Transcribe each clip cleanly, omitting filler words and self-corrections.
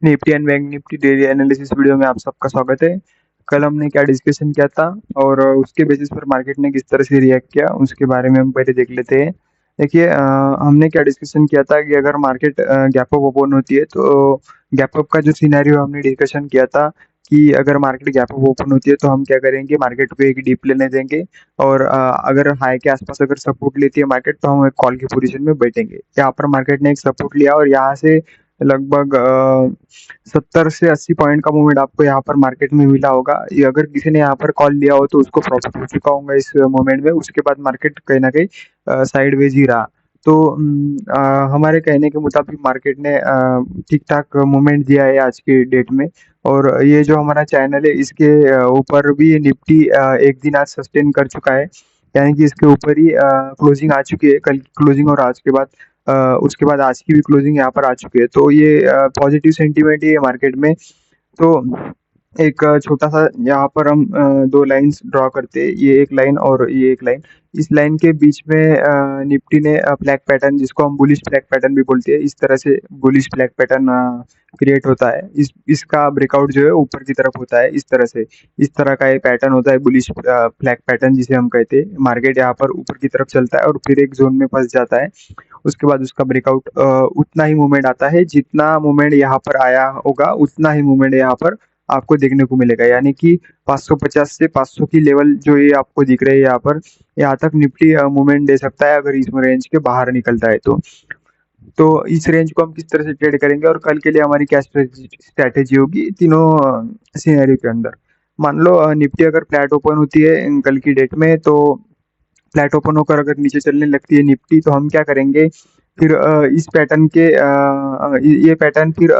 Nifty and bank Nifty daily analysis video में आप सबका स्वागत है। कल हमने क्या डिस्कशन किया था और उसके बेसिस पर मार्केट ने किस तरह से रिएक्ट किया उसके बारे में हम पहले देख लेते हैं। देखिए, हमने क्या डिस्कशन किया था कि अगर मार्केट गैप अप ओपन होती है तो गैप अप का जो सिनेरियो हमने डिस्कशन किया था कि अगर मार्केट गैप अप ओपन होती है तो हम क्या करेंगे, मार्केट को एक डीप लेने देंगे और अगर हाई के आसपास अगर सपोर्ट लेती है मार्केट तो हम एक कॉल की पोजीशन में बैठेंगे। यहाँ पर मार्केट ने एक सपोर्ट लिया और यहाँ से लगभग 70 से 80 पॉइंट का मूवमेंट आपको यहाँ पर मार्केट में मिला होगा। ये अगर किसी ने यहाँ पर कॉल लिया हो तो उसको प्रॉफिट हो चुका होगा इस मोमेंट में। उसके बाद मार्केट कहीं ना कहीं साइडवेज ही रहा। तो हमारे कहने के मुताबिक मार्केट ने ठीक ठाक मूवमेंट दिया है आज के डेट में। और ये जो हमारा चैनल है इसके ऊपर भी निफ्टी एक दिन आज सस्टेन कर चुका है, यानी कि इसके ऊपर ही क्लोजिंग आ चुकी है। कल की क्लोजिंग और आज के बाद उसके बाद आज की भी क्लोजिंग यहाँ पर आ चुकी है। तो ये पॉजिटिव सेंटीमेंट ही है मार्केट में। तो एक छोटा सा यहाँ पर हम दो लाइंस ड्रॉ करते हैं, ये एक लाइन और ये एक लाइन। इस लाइन के बीच में निफ्टी ने फ्लैग पैटर्न, जिसको हम बुलिश फ्लैग पैटर्न भी बोलते हैं, इस तरह से बुलिश फ्लैग पैटर्न क्रिएट होता है। इसका ब्रेकआउट जो है ऊपर की तरफ होता है, इस तरह से। इस तरह का ये पैटर्न होता है बुलिश फ्लैग पैटर्न जिसे हम कहते हैं। मार्केट यहाँ पर ऊपर की तरफ चलता है और फिर एक जोन में फंस जाता है। उसके बाद उसका ब्रेकआउट उतना ही मूवमेंट आता है, जितना मूवमेंट यहाँ पर आया होगा उतना ही मूवमेंट यहाँ पर आपको देखने को मिलेगा। यानी कि 550 से 500 की लेवल जो ये आपको दिख रही है यहाँ पर, यहाँ तक निफ्टी मूवमेंट दे सकता है अगर इस रेंज के बाहर निकलता है तो इस रेंज को हम किस तरह से ट्रेड करेंगे और कल के लिए हमारी क्या स्ट्रेटेजी होगी तीनों सिनेरियो के अंदर। मान लो निफ्टी अगर फ्लैट ओपन होती है कल की डेट में, तो फ्लैट ओपन होकर अगर नीचे चलने लगती है निफ्टी तो हम क्या करेंगे, फिर इस पैटर्न के ये पैटर्न फिर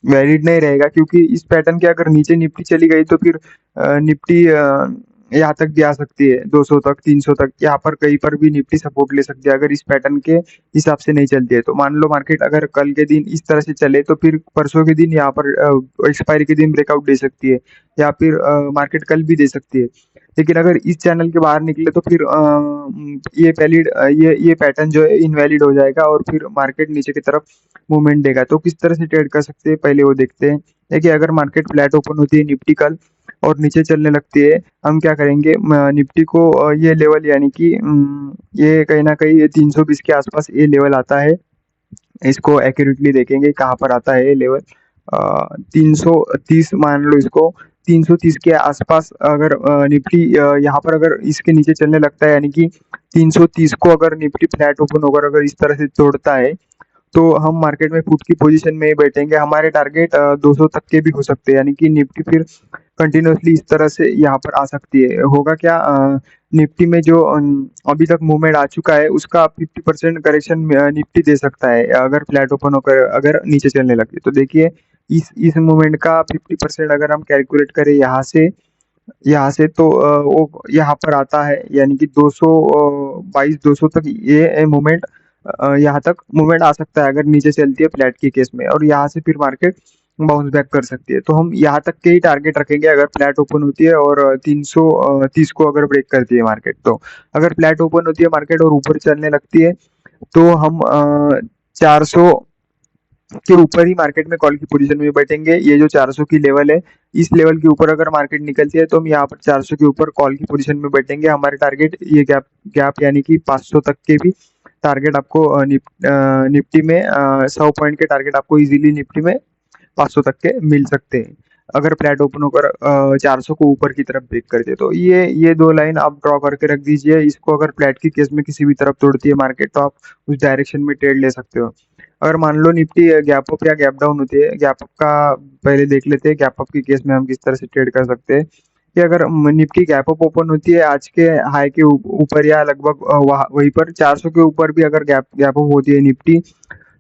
वैलिड नहीं रहेगा, क्योंकि इस पैटर्न के अगर नीचे निफ्टी चली गई तो फिर निफ्टी यहाँ तक भी आ सकती है, 200 तक, 300 तक। यहाँ पर कहीं पर भी निफ्टी सपोर्ट ले सकती है अगर इस पैटर्न के हिसाब से नहीं चलती है। तो मान लो मार्केट अगर कल के दिन इस तरह से चले तो फिर परसों के दिन यहाँ पर एक्सपायरी के दिन ब्रेकआउट दे सकती है, या फिर मार्केट कल भी दे सकती है। लेकिन अगर इस चैनल के बाहर निकले तो फिर ये वैलिड ये पैटर्न जो है इनवैलिड हो जाएगा और फिर मार्केट नीचे की तरफ मूवमेंट देगा। तो किस तरह से ट्रेड कर सकते हैं पहले वो देखते हैं। देखिए, अगर मार्केट फ्लैट ओपन होती है निफ्टी कल और नीचे चलने लगती है, हम क्या करेंगे, निफ्टी को ये लेवल, यानी कि ये कहीं ना कहीं 320 के आसपास ये लेवल आता है। इसको एक्यूरेटली देखेंगे कहाँ पर आता है ये लेवल। 330 मान लो इसको। 330 के आसपास अगर निफ्टी यहाँ पर अगर इसके नीचे चलने लगता है, यानी कि 330 को अगर निफ्टी फ्लैट ओपन होकर अगर इस तरह से तोड़ता है तो हम मार्केट में पुट की पोजीशन में ही बैठेंगे। हमारे टारगेट 200 तक के भी हो सकते हैं, यानी कि निफ्टी फिर कंटिन्यूअसली इस तरह से यहाँ पर आ सकती है। होगा क्या, निफ्टी में जो अभी तक मूवमेंट आ चुका है उसका 50% करेक्शन निफ्टी दे सकता है अगर फ्लैट ओपन होकर अगर नीचे चलने लगे। तो देखिए, इस मूवमेंट का 50% अगर हम कैलकुलेट करें यहाँ से तो वो यहाँ पर आता है, यानी कि 222 200 तक ये मूवमेंट, यहाँ तक मूवमेंट आ सकता है अगर नीचे चलती है फ्लैट के केस में, और यहाँ से फिर मार्केट बाउंस बैक कर सकती है। तो हम यहाँ तक के ही टारगेट रखेंगे अगर फ्लैट ओपन होती है और 330 को अगर ब्रेक करती है मार्केट। तो अगर फ्लैट ओपन होती है मार्केट और ऊपर चलने लगती है तो हम 400 के ऊपर ही मार्केट में कॉल की पोजीशन में बैठेंगे। ये जो 400 की लेवल है, इस लेवल के ऊपर अगर मार्केट निकलती है तो हम यहाँ पर 400 के ऊपर कॉल की पोजीशन में बैठेंगे। हमारे टारगेट ये गैप यानी कि 500 तक के भी टारगेट आपको निफ्टी में 100 पॉइंट के टारगेट आपको इजीली निफ्टी में 500 तक के मिल सकते हैं अगर फ्लैट ओपन होकर 400 को ऊपर की तरफ ब्रेक करते। तो ये दो लाइन आप ड्रॉ करके रख दीजिए। इसको अगर फ्लैट की केस में किसी भी तरफ तोड़ती है मार्केट तो आप उस डायरेक्शन में ट्रेड ले सकते हो। अगर मान लो निफ्टी गैप अप या गैप डाउन होती है, गैप अप का पहले देख लेते हैं। गैप अप की केस में हम किस तरह से ट्रेड कर सकते हैं कि अगर निफ्टी गैप अप ओपन होती है आज के हाई के ऊपर या लगभग वहीं पर 400 के ऊपर भी अगर गैप अप होती है निफ्टी,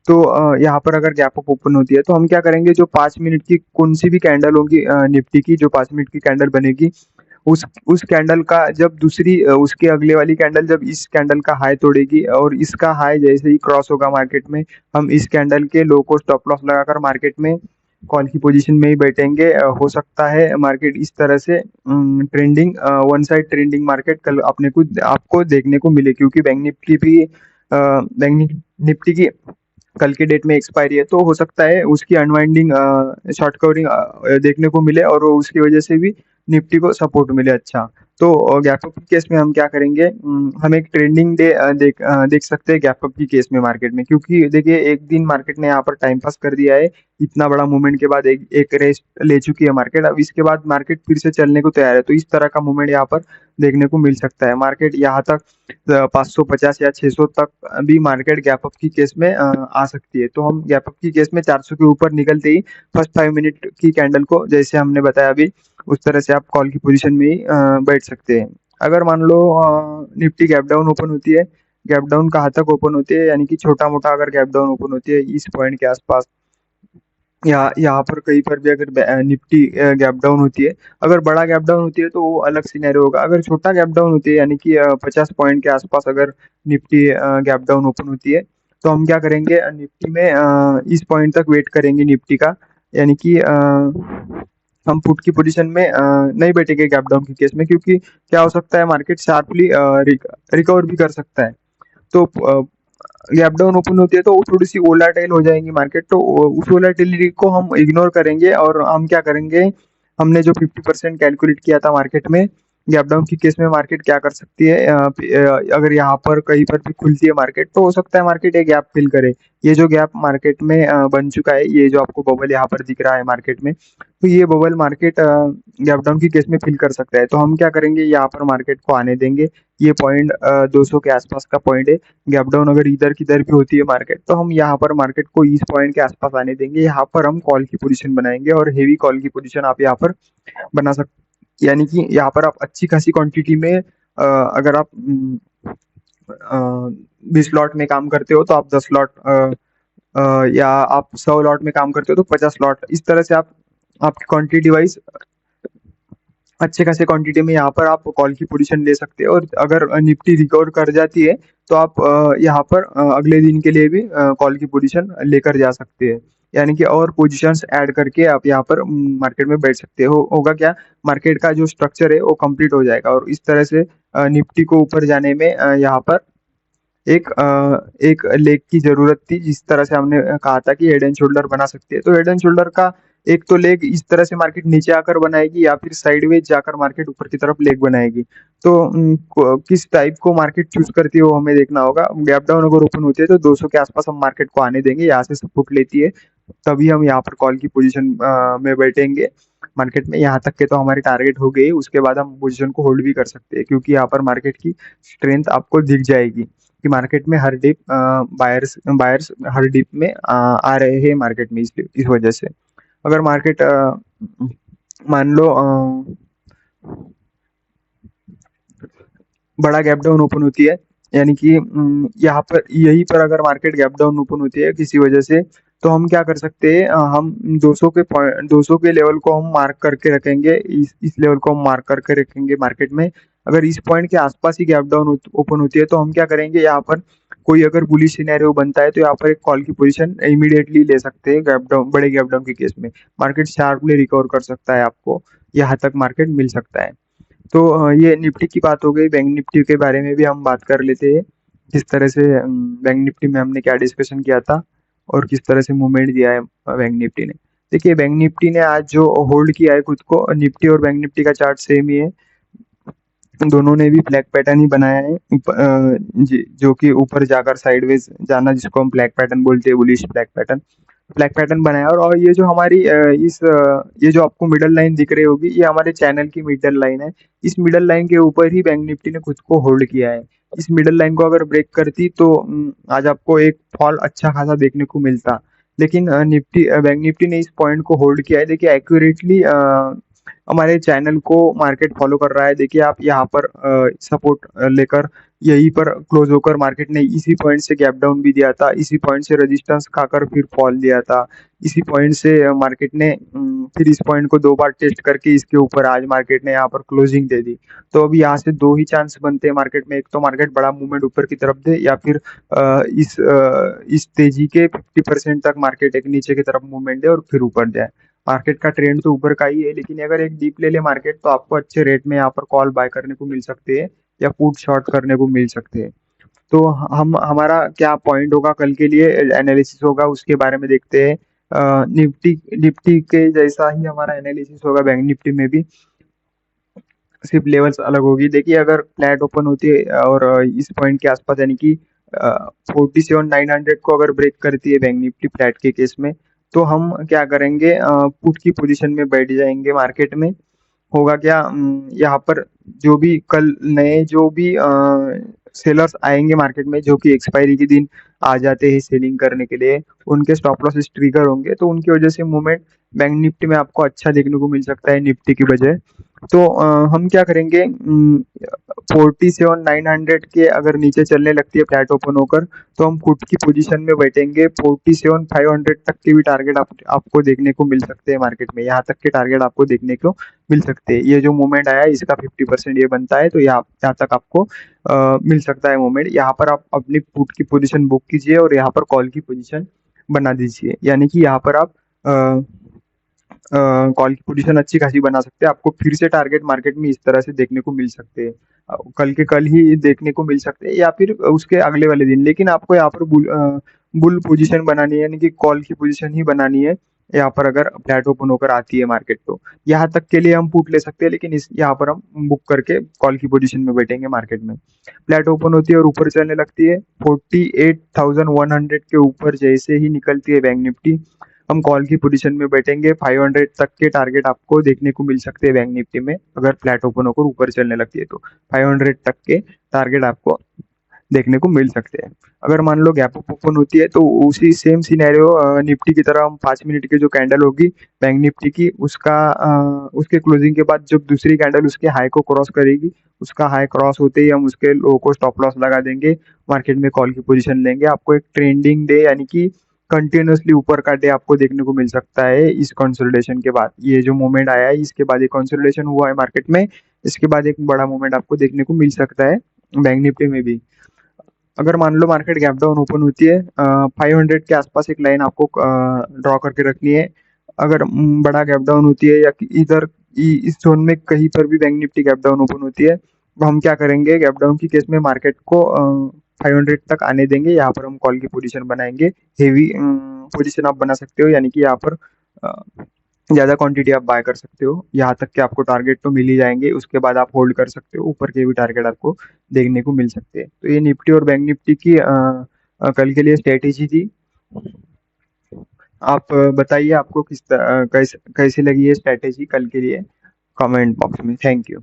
तो यहाँ पर अगर गैप अप ओपन होती है तो हम क्या करेंगे, जो 5 मिनट की कौन सी भी कैंडल होगी निफ्टी की, जो 5 मिनट की कैंडल बनेगी, उस कैंडल का जब दूसरी उसके अगले वाली कैंडल जब इस कैंडल का हाई तोड़ेगी और इसका हाई जैसे ही क्रॉस होगा मार्केट में, हम इस कैंडल के लो को स्टॉप लॉस लगाकर मार्केट में कॉल की पोजीशन में ही बैठेंगे। हो सकता है मार्केट इस तरह से trending one side trending market कल अपने को आपको देखने को मिले, क्योंकि बैंक निफ्टी की कल के डेट में एक्सपायरी है, तो हो सकता है उसकी अनवाइंडिंग शॉर्ट कवरिंग देखने को मिले और उसकी वजह से भी निफ्टी को सपोर्ट मिले अच्छा। तो गैप अप की केस में हम क्या करेंगे, हम एक ट्रेंडिंग डे देख सकते हैं गैप अप की केस में मार्केट में, क्योंकि देखिए एक दिन मार्केट ने यहाँ पर टाइम पास कर दिया है, इतना बड़ा मूवमेंट के बाद एक रेस्ट ले चुकी है मार्केट, अब इसके बाद मार्केट फिर से चलने को तैयार है, तो इस तरह का मूवमेंट यहाँ पर देखने को मिल सकता है। मार्केट यहाँ तक 550 या 600 तक भी मार्केट गैप अप की केस में आ सकती है। तो हम गैप अप की केस में 400 के ऊपर निकलते ही फर्स्ट 5 मिनट की कैंडल को, जैसे हमने बताया अभी, उस तरह से आप कॉल की पोजीशन में ही बैठ सकते हैं। अगर मान लो निफ्टी गैप डाउन ओपन होती है, गैप डाउन कहाँ तक ओपन होती है, यानी कि छोटा मोटा अगर गैप डाउन ओपन होती है इस पॉइंट के आसपास, यहाँ पर कहीं पर भी अगर निफ्टी गैप डाउन होती है, अगर बड़ा गैप डाउन होती है तो वो अलग सिनेरियो होगा। अगर छोटा गैप डाउन होती है, यानी कि 50 पॉइंट के आसपास अगर निफ्टी गैप डाउन ओपन होती है, तो हम क्या करेंगे, निफ्टी में इस पॉइंट तक वेट करेंगे निफ्टी का, यानी कि हम पुट की पोजीशन में नहीं बैठेंगे गैप डाउन की केस में, क्योंकि क्या हो सकता है मार्केट शार्पली रिकवर भी कर सकता है। तो गैप डाउन ओपन होती है तो वो थोड़ी सी वोलाटाइल हो जाएंगी मार्केट, तो उस वोलाटिलिटी को हम इग्नोर करेंगे और हम क्या करेंगे, हमने जो 50% कैलकुलेट किया था मार्केट में गैप डाउन की केस में मार्केट क्या कर सकती है, अगर यहाँ पर कहीं पर भी खुलती है मार्केट, तो हो सकता है मार्केट एक गैप फिल करे। ये जो गैप मार्केट में बन चुका है, ये जो आपको बबल यहाँ पर दिख रहा है मार्केट में, तो ये बबल मार्केट गैप डाउन की केस में फिल कर सकता है। तो हम क्या करेंगे, यहाँ पर मार्केट को आने देंगे, ये पॉइंट 200 के आसपास का पॉइंट है। गैप डाउन अगर इधर किधर भी होती है मार्केट, तो हम यहाँ पर मार्केट को इस पॉइंट के आसपास आने देंगे, यहाँ पर हम कॉल की पोजीशन बनाएंगे और हेवी कॉल की पोजीशन आप यहाँ पर बना सकते, यानी कि यहाँ पर आप अच्छी खासी क्वांटिटी में अगर आप 20 लॉट में काम करते हो तो आप 10 लॉट, या आप 100 लॉट में काम करते हो तो 50 लॉट, इस तरह से आप आपकी क्वांटिटी वाइज अच्छे खासे क्वांटिटी में यहाँ पर आप कॉल की पोजीशन ले सकते हैं। और अगर निफ्टी रिकवर कर जाती है तो आप यहाँ पर अगले दिन के लिए भी कॉल की पोजीशन लेकर जा सकते हैं, यानी कि और पोजीशंस ऐड करके आप यहाँ पर मार्केट में बैठ सकते हो। होगा क्या, मार्केट का जो स्ट्रक्चर है वो कंप्लीट हो जाएगा और इस तरह से निफ्टी को ऊपर जाने में यहाँ पर एक लेग की जरूरत थी, जिस तरह से हमने कहा था कि हेड एंड शोल्डर बना सकती है। तो हेड एंड शोल्डर का एक तो लेग इस तरह से मार्केट नीचे आकर बनाएगी या फिर साइडवेज जाकर मार्केट ऊपर की तरफ लेग बनाएगी। तो किस टाइप को मार्केट चूज करती है वो हमें देखना होगा। गैप डाउन अगर ओपन होती है तो 200 के आसपास हम मार्केट को आने देंगे, यहाँ से सपोर्ट लेती है तभी हम यहाँ पर कॉल की पोजीशन में बैठेंगे मार्केट में। यहाँ तक के तो हमारे टारगेट हो गए, उसके बाद हम पोजीशन को होल्ड भी कर सकते हैं, क्योंकि यहाँ पर मार्केट की स्ट्रेंथ आपको दिख जाएगी कि मार्केट में हर डिप बायर्स बायर्स हर डिप में आ रहे हैं मार्केट में, इसलिए इस वजह से अगर मार्केट मान लो बड़ा गैप डाउन ओपन होती है, यानी कि यहाँ पर यहीं पर अगर मार्केट गैप डाउन ओपन होती है किसी वजह से, तो हम क्या कर सकते हैं, हम 200 के लेवल को हम मार्क करके रखेंगे, इस लेवल को हम मार्क करके रखेंगे मार्केट में। अगर इस पॉइंट के आसपास ही गैप डाउन ओपन होती है तो हम क्या करेंगे, यहाँ पर कोई अगर बुलिश सिनेरियो बनता है तो यहाँ पर एक कॉल की पोजीशन इमीडिएटली ले सकते हैं। गैप डाउन, बड़े गैप डाउन के केस में मार्केट शार्पली रिकवर कर सकता है, आपको यहाँ तक मार्केट मिल सकता है। तो ये निफ्टी की बात हो गई। बैंक निफ्टी के बारे में भी हम बात कर लेते हैं, किस तरह से बैंक निफ्टी में हमने क्या डिस्कशन किया था और किस तरह से मूवमेंट दिया है बैंक निफ्टी ने। देखिए बैंक निफ्टी ने आज जो होल्ड किया है खुद को, निफ्टी और बैंक निफ्टी का चार्ट सेम ही है, दोनों ने भी ब्लैक पैटर्न ही बनाया है, जो कि ऊपर जाकर साइडवेज जाना, जिसको हम ब्लैक पैटर्न बोलते हैं, बुलिश ब्लैक पैटर्न बनाया। और ये जो हमारी ये जो आपको मिडल लाइन दिख रही होगी, ये हमारे चैनल की मिडल लाइन है। इस मिडल लाइन के ऊपर ही बैंक निफ्टी ने खुद को होल्ड किया है। इस मिडल लाइन को अगर ब्रेक करती तो आज आपको एक फॉल अच्छा खासा देखने को मिलता, लेकिन बैंक निफ्टी ने इस पॉइंट को होल्ड किया है। देखिए एक्यूरेटली हमारे चैनल को मार्केट फॉलो कर रहा है। देखिए आप यहाँ पर सपोर्ट लेकर यहीं पर क्लोज होकर मार्केट ने इसी पॉइंट से गैप डाउन भी दिया था, इसी पॉइंट से रेजिस्टेंस खाकर फिर फॉल दिया था, इसी पॉइंट से मार्केट ने फिर इस पॉइंट को 2 बार टेस्ट करके इसके ऊपर आज मार्केट ने यहाँ पर क्लोजिंग दे दी। तो अभी यहाँ से दो ही चांस बनते हैं मार्केट में, एक तो मार्केट बड़ा मूवमेंट ऊपर की तरफ दे, या फिर इस तेजी के 50% तक मार्केट एक नीचे की तरफ मूवमेंट दे और फिर ऊपर जाए। मार्केट का ट्रेंड तो ऊपर का ही है, लेकिन अगर एक डीप ले ले मार्केट तो आपको अच्छे रेट में यहाँ पर कॉल बाय करने को मिल सकते हैं या पुट शॉर्ट करने को मिल सकते हैं। तो हम हमारा क्या पॉइंट होगा कल के लिए, एनालिसिस होगा उसके बारे में देखते हैं। निफ्टी निफ्टी के जैसा ही हमारा एनालिसिस होगा बैंक निफ्टी में भी, सिर्फ लेवल्स अलग होगी। देखिए अगर फ्लैट ओपन होती है और इस पॉइंट के आसपास यानी कि 47,900 को अगर ब्रेक करती है बैंक निफ्टी फ्लैट के केस में, तो हम क्या करेंगे, पुट की पोजीशन में बैठ जाएंगे मार्केट में। होगा क्या, यहाँ पर जो भी कल नए जो भी सेलर्स आएंगे मार्केट में, जो कि एक्सपायरी के दिन आ जाते हैं सेलिंग करने के लिए, उनके स्टॉप लॉसेस ट्रिगर होंगे, तो उनकी वजह से मूवमेंट बैंक निफ्टी में आपको अच्छा देखने को मिल सकता है निफ्टी की बजाय। तो हम क्या करेंगे, 47,900 के अगर नीचे चलने लगती है फ्लैट ओपन होकर, तो हम पुट की पोजीशन में बैठेंगे। 47,500 तक के भी टारगेट आपको देखने को मिल सकते हैं मार्केट में, यहाँ तक के टारगेट आपको देखने को मिल सकते हैं। ये जो मूवमेंट आया है इसका 50% ये बनता है, तो यहाँ तक आपको मिल सकता है मूवमेंट। यहाँ पर आप अपनी पुट की पोजीशन बुक कीजिए और यहाँ पर कॉल की पोजीशन बना दीजिए, यानी कि यहाँ पर आप कॉल की पोजीशन अच्छी खासी बना सकते हैं। आपको फिर से टारगेट मार्केट में इस तरह से देखने को मिल सकते हैं, कल के कल ही देखने को मिल सकते हैं या फिर उसके अगले वाले दिन। लेकिन आपको यहाँ पर बुल पोजीशन बनानी है, यानी कि कॉल की पोजीशन ही बनानी है यहाँ पर, अगर फ्लैट ओपन होकर आती है मार्केट तो। यहाँ तक के लिए हम पुट ले सकते हैं, लेकिन इस यहाँ पर हम बुक करके कॉल की पोजीशन में बैठेंगे मार्केट में। फ्लैट ओपन होती है और ऊपर चलने लगती है 48,100 के ऊपर जैसे ही निकलती है बैंक निफ्टी, हम कॉल की पोजीशन में बैठेंगे। 500 तक के टारगेट आपको देखने को मिल सकते हैं बैंक निफ्टी में, अगर फ्लैट ओपन होकर ऊपर चलने लगती है तो 500 तक के टारगेट आपको देखने को मिल सकते हैं। अगर मान लो गैप अप ओपन होती है तो उसी सेम सिनेरियो निफ्टी की तरह हम 5 मिनट की जो कैंडल होगी बैंक निफ्टी की, उसके क्लोजिंग के बाद जब दूसरी कैंडल उसके हाई को क्रॉस करेगी, उसका हाई क्रॉस होते ही हम उसके लो को स्टॉप लॉस लगा देंगे, मार्केट में कॉल की पोजीशन लेंगे। आपको एक ट्रेंडिंग डे यानी कि कंटिन्यूअसली ऊपर का डे आपको देखने को मिल सकता है इस कंसोलिडेशन के बाद। ये जो मूवमेंट आया है इसके बाद एक कंसोलिडेशन हुआ है मार्केट में, इसके बाद एक बड़ा मूवमेंट आपको देखने को मिल सकता है बैंक निफ्टी में भी। अगर मान लो मार्केट गैप डाउन ओपन होती है, 500 के आसपास एक लाइन आपको ड्रॉ करके रखनी है। अगर बड़ा गैप डाउन होती है या इधर इस जोन में कहीं पर भी bank Nifty gap down open होती है, तो हम क्या करेंगे, गैप डाउन की केस में मार्केट को 500 तक आने देंगे। यहाँ पर हम कॉल की पोजीशन बनाएंगे। हेवी पोजीशन आप बना सकते हो, यानी कि यहाँ पर ज़्यादा क्वांटिटी आप बाय कर सकते हो, यहाँ तक कि आपको टारगेट तो मिल ही जाएंगे, उसके बाद आप होल्ड कर सकते हो, ऊपर के भी टारगेट आपको देखने को मिल सकते हैं। तो ये निफ्टी और बैंक निफ्टी की कल के लिए स्ट्रेटेजी थी। आप बताइए आपको कैसे कैसी लगी ये स्ट्रेटेजी कल के लिए, कमेंट बॉक्स में। Thank you.